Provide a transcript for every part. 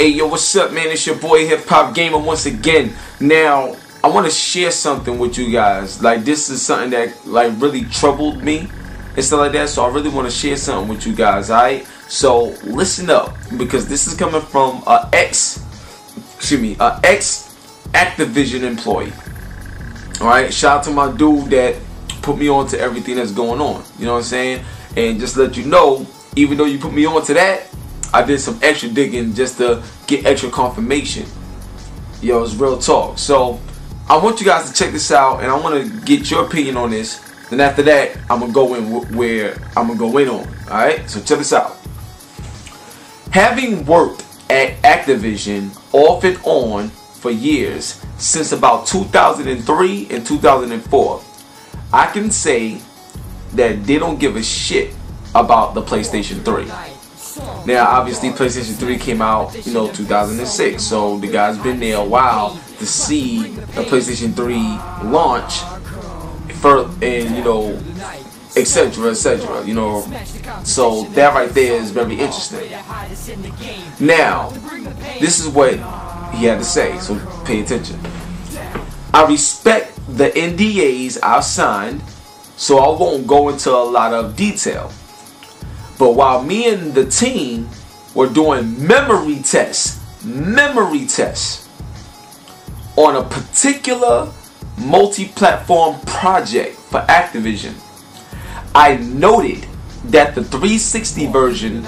Hey yo, what's up, man? It's your boy Hip Hop Gamer once again. Now, I want to share something with you guys. Like, this is something that like really troubled me and stuff like that. So I really want to share something with you guys. Alright? So listen up, because this is coming from a ex-Activision employee. Alright, shout out to my dude that put me on to everything that's going on. You know what I'm saying? And just let you know, even though you put me on to that, I did some extra digging just to get extra confirmation. Yo, it's real talk. So I want you guys to check this out, and I want to get your opinion on this. Then after that, I'm gonna go in where I'm gonna go in on. All right. So check this out. Having worked at Activision off and on for years, since about 2003 and 2004, I can say that they don't give a shit about the PlayStation 3. Now, obviously, PlayStation 3 came out, 2006. So the guy's been there a while to see the PlayStation 3 launch, and etc., etc. So that right there is very interesting. Now, this is what he had to say. So pay attention. I respect the NDAs I've signed, so I won't go into a lot of detail. But while me and the team were doing memory tests on a particular multi-platform project for Activision, I noted that the 360 version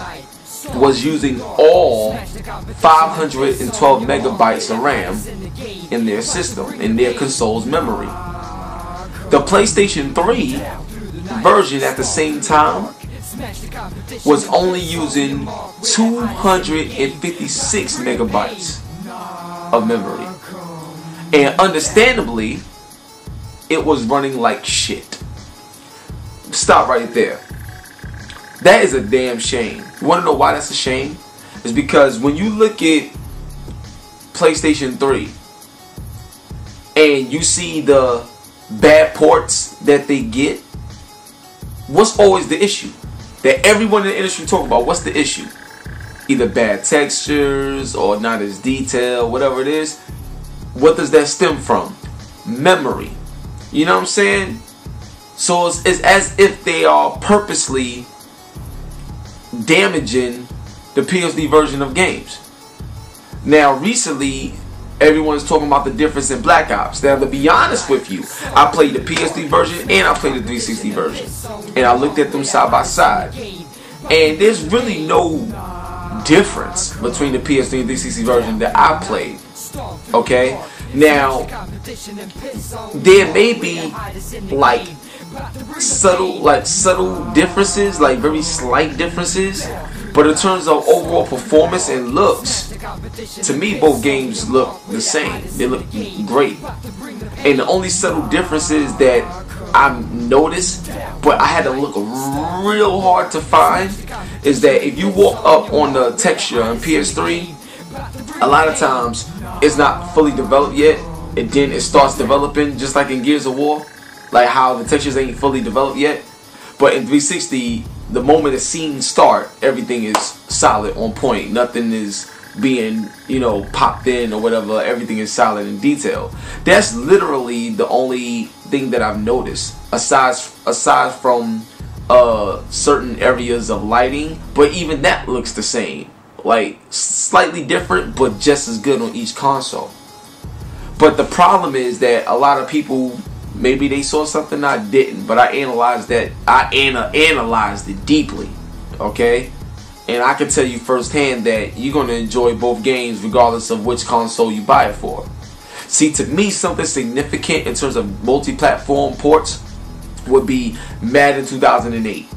was using all 512 megabytes of RAM in their system, in their console's memory. The PlayStation 3 version at the same time was only using 256 megabytes of memory, and understandably it was running like shit. Stop right there. That is a damn shame. You want to know why that's a shame? It's because when you look at PlayStation 3 and you see the bad ports that they get, what's always the issue that everyone in the industry talk about? What's the issue? Either bad textures or not as detailed, whatever it is. What does that stem from? Memory. You know what I'm saying? So it's as if they are purposely damaging the PS3 version of games. Now, recently, everyone's talking about the difference in Black Ops. Now, to be honest with you, I played the PS3 version and I played the 360 version, and I looked at them side by side, and there's really no difference between the PS3 and 360 version that I played. Okay, now there may be like subtle differences, like very slight differences, but in terms of overall performance and looks, to me both games look the same. They look great, and the only subtle differences that I've noticed, but I had to look real hard to find, is that if you walk up on the texture on PS3, a lot of times it's not fully developed yet, and then it starts developing, just like in Gears of War, like how the textures ain't fully developed yet. But in 360, the moment the scenes start, everything is solid, on point. Nothing is being, popped in or whatever. Everything is solid in detail. That's literally the only thing that I've noticed, aside from certain areas of lighting. But even that looks the same, like slightly different, but just as good on each console. But the problem is that a lot of people, maybe they saw something I didn't, but I analyzed that. I analyzed it deeply, okay? And I can tell you firsthand that you're going to enjoy both games regardless of which console you buy it for. See, to me, something significant in terms of multi-platform ports would be Madden 2008.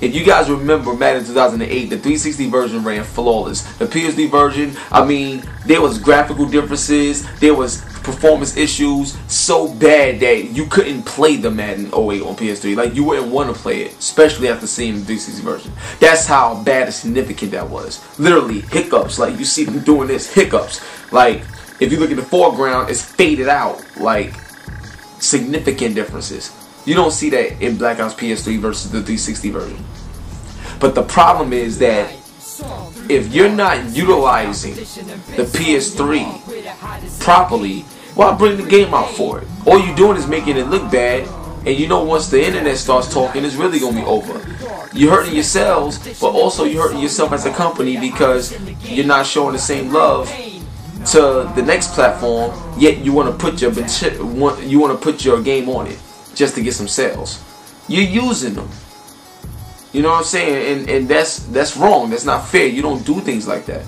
If you guys remember Madden 2008, the 360 version ran flawless. The PS3 version, I mean, there was graphical differences, there was performance issues so bad that you couldn't play the Madden 08 on PS3. Like, you wouldn't want to play it, especially after seeing the 360 version. That's how bad and significant that was. Literally, hiccups. Like, you see them doing this, hiccups. Like, if you look at the foreground, it's faded out. Like, significant differences. You don't see that in Black Ops PS3 versus the 360 version. But the problem is that if you're not utilizing the PS3 properly, why bring the game out for it? All you're doing is making it look bad, and you know once the internet starts talking, it's really gonna be over. You're hurting yourselves, but also you're hurting yourself as a company because you're not showing the same love to the next platform. Yet you want to put your game on it just to get some sales. You're using them. You know what I'm saying? And that's wrong. That's not fair. You don't do things like that.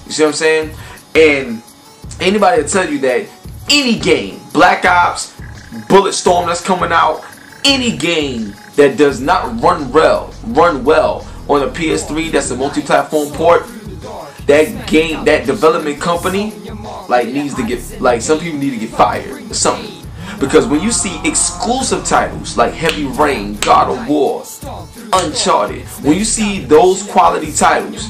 You see what I'm saying? And anybody will tell you that any game, Black Ops, Bulletstorm that's coming out, any game that does not run well on a PS3 that's a multi-platform port, that development company needs to get, some people need to get fired or something. Because when you see exclusive titles like Heavy Rain, God of War, Uncharted, when you see those quality titles,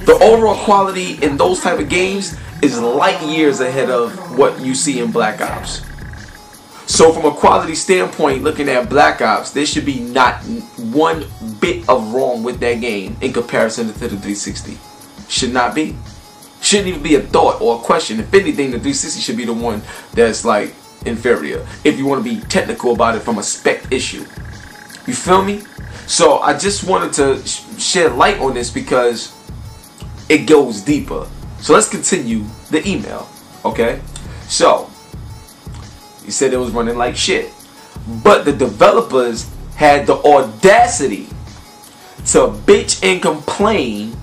the overall quality in those type of games is light years ahead of what you see in Black Ops. So from a quality standpoint, looking at Black Ops, there should be not one bit of wrong with that game in comparison to the 360. Should not be. Shouldn't even be a thought or a question. If anything, the 360 should be the one that's inferior, if you want to be technical about it from a spec issue. You feel me? So I just wanted to shed light on this because it goes deeper. So let's continue the email. Okay, so he said it was running like shit, but the developers had the audacity to bitch and complain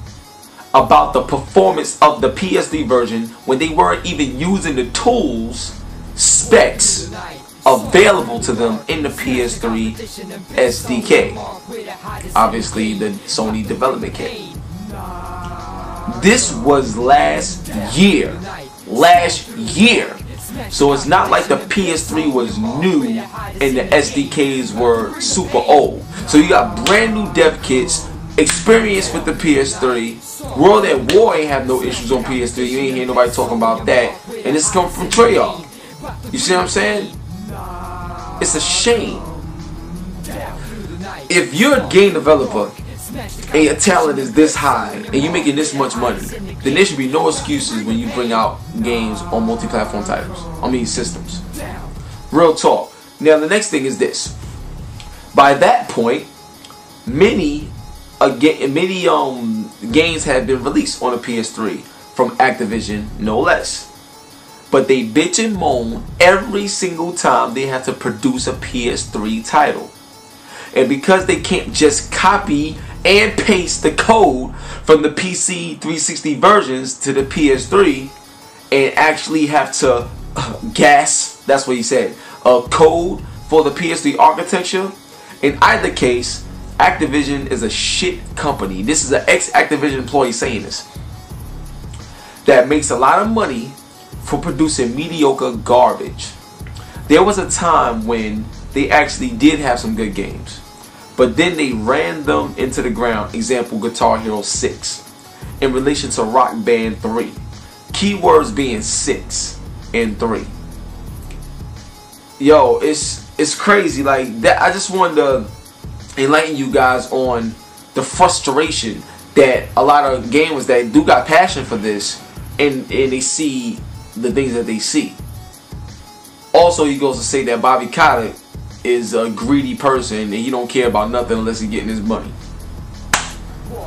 about the performance of the PS3 version when they weren't even using the tools, specs available to them in the PS3 SDK, obviously the Sony development kit. This was last year, so it's not like the PS3 was new and the SDKs were super old. So you got brand new dev kits, experience with the PS3. World at War ain't have no issues on PS3. You ain't hear nobody talking about that, and this coming from Treyarch. You see what I'm saying? It's a shame. If you're a game developer and your talent is this high and you're making this much money, then there should be no excuses when you bring out games on multi-platform titles. I mean systems. Real talk. Now the next thing is this. By that point, many games have been released on a PS3 from Activision, no less. But they bitch and moan every single time they have to produce a PS3 title. And because they can't just copy and paste the code from the PC 360 versions to the PS3 and actually have to that's what he said, code for the PS3 architecture, in either case, Activision is a shit company. This is an ex-Activision employee saying this. That makes a lot of money for producing mediocre garbage. There was a time when they actually did have some good games, but then they ran them into the ground. Example, Guitar Hero 6 in relation to Rock Band 3. Keywords being 6 and 3. Yo, it's crazy like that. I just wanted to enlighten you guys on the frustration that a lot of gamers that do got passion for this and they see the things that they see. Also, he goes to say that Bobby Kotick is a greedy person and he don't care about nothing unless he's getting his money.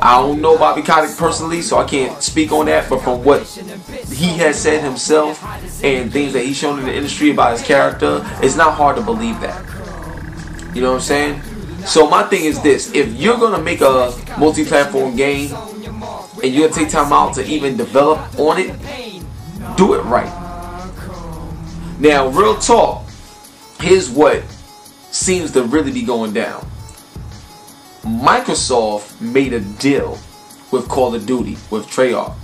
I don't know Bobby Kotick personally, so I can't speak on that, but from what he has said himself and things that he's shown in the industry about his character, it's not hard to believe that. You know what I'm saying? So my thing is this: if you're gonna make a multi-platform game and you're gonna take time out to even develop on it, do it right. Now, real talk, here's what seems to really be going down. Microsoft made a deal with Call of Duty, with Treyarch.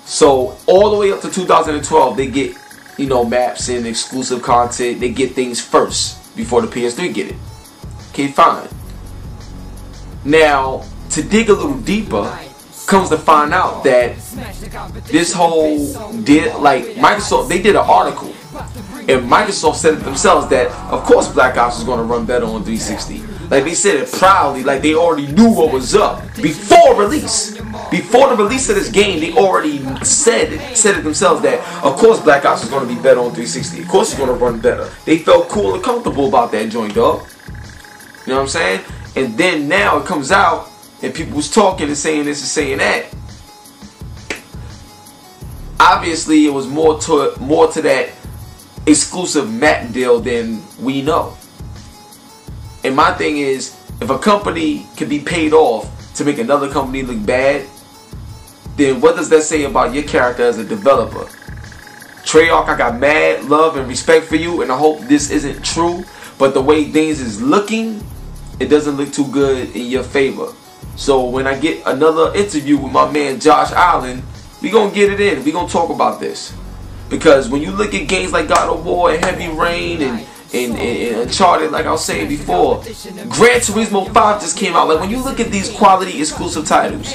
So all the way up to 2012, they get, maps and exclusive content. They get things first before the PS3 get it. Okay, fine. Now, to dig a little deeper, comes to find out that this whole deal, Microsoft, they did an article, and Microsoft said it themselves that, of course, Black Ops is going to run better on 360. Like, they said it proudly, like they already knew what was up before release. Before the release of this game, they already said it themselves that of course Black Ops is going to be better on 360. Of course it's going to run better. They felt cool and comfortable about that joint, dog. You know what I'm saying? And then now it comes out and people was talking and saying this and saying that. Obviously, it was more to that exclusive map deal than we know. And my thing is, if a company can be paid off to make another company look bad, then what does that say about your character as a developer? Treyarch, I got mad love and respect for you, and I hope this isn't true, but the way things is looking, it doesn't look too good in your favor. So when I get another interview with my man Josh Allen, we gonna get it in. We gonna talk about this. Because when you look at games like God of War and Heavy Rain and Uncharted, like I was saying before, Gran Turismo 5 just came out. Like, when you look at these quality exclusive titles,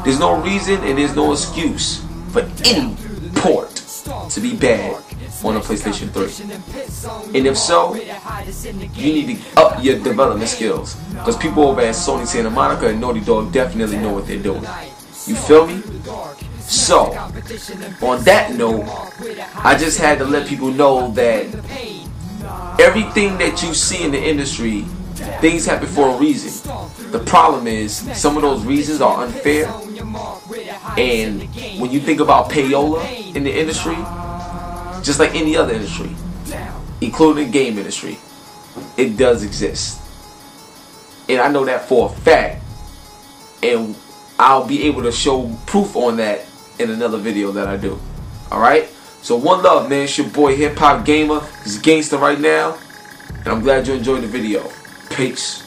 there's no reason and there's no excuse for any port to be bad on a PlayStation 3. And if so, you need to up your development skills, because people over at Sony Santa Monica and Naughty Dog definitely know what they're doing. You feel me? So, on that note, I just had to let people know that everything that you see in the industry, things happen for a reason. The problem is, some of those reasons are unfair. And when you think about payola in the industry, just like any other industry, including the game industry, it does exist. And I know that for a fact. And I'll be able to show proof on that in another video that I do. Alright? So one love, man. It's your boy Hip Hop Gamer. He's a gangster right now. And I'm glad you enjoyed the video. Peace.